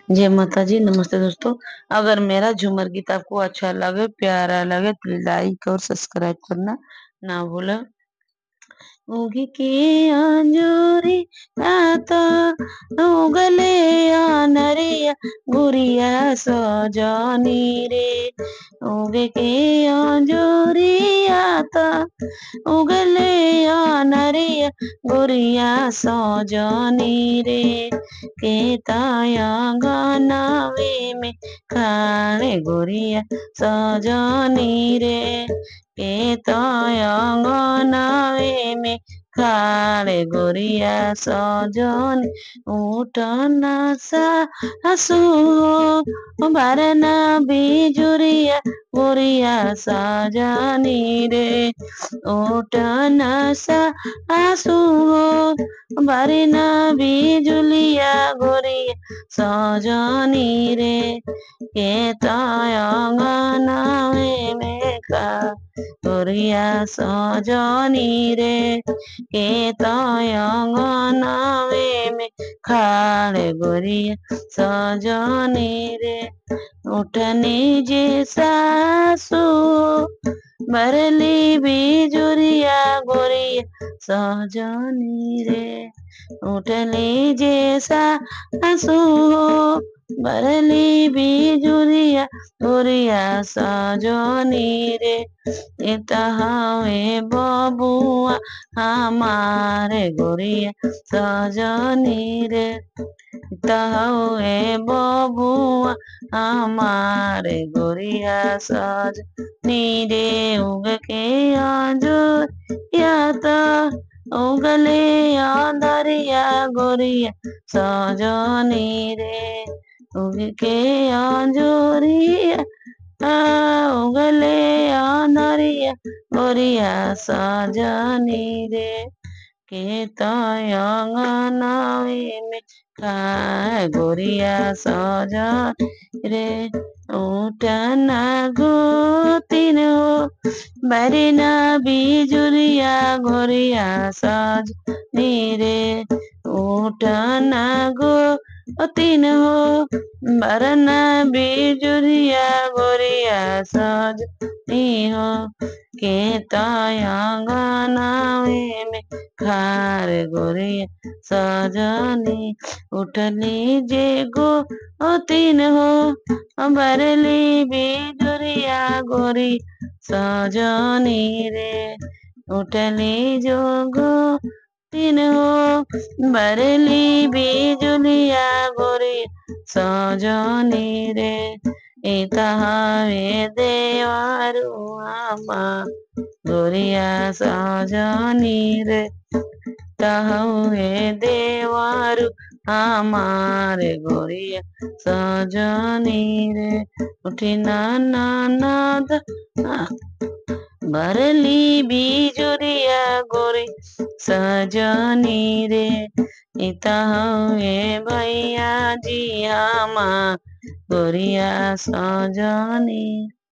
जय माता जी। नमस्ते दोस्तों। अगर मेरा झूमर गीत आपको अच्छा लगे, प्यारा लगे तो लाइक और सब्सक्राइब करना ना भूलें। उगिके अंजूरी आता उगले नरिया गुरिया सजनी रे। उगिके अंजूरी आता उगले नरिया गुरिया सजनी रे। के ताया गानावे में खाने गुरिया सजनी रे। के ताया गानावे में खाड़े गोरिया सजनी उठना सासु बारना बिजुरिया गोरिया सजनी रे। उठना सासु बारना बिजुलिया गोरिया सजनी रे। के तयंगनावे में का गोरिया सजनी रे। के तयंगनावे में खाड़े गोरिया सजनी रे। उठनी जे सासु बरली बिजुरिया गोरिया सजनी रे। उठली जे सासु बरली बिजुरिया गोरिया सजनी रे। इतहावे बबुआ हमारे गोरिया सजनी रे। इतहावे बबुआ हमारे गोरिया सजनी रे। उग के अंजूरिया तो उगले अंधरिया गोरिया सजनी रे। उग के अंजूरिया उगले अंधरिया गोरिया सजनी रे। के तयंगनावे में खाए गोरिया सजनी रे। उठना गोतिन हो बरना बिजुरिया गोरिया सजनी रे। उठना गोतिन हो बरना बिजुरिया गोरिया सजनी हो। के तयंगनावे में खार गोरिया सजनी उठनी जे गोतिन हो बरली बिजुरिया गोरी सजनी रे। उठली जो गोतिन हो बरली बिजुलिया गोरी सजनी रे। इतहावे देवारू आमा गोरिया सजनी रे। तहुए देवारू हमारे गोरिया सजनी रे। उठी नाना नाद बरली बिजुरिया गोरी सजनी रे। इतहुए भैया जी हमा गोरिया सजनी।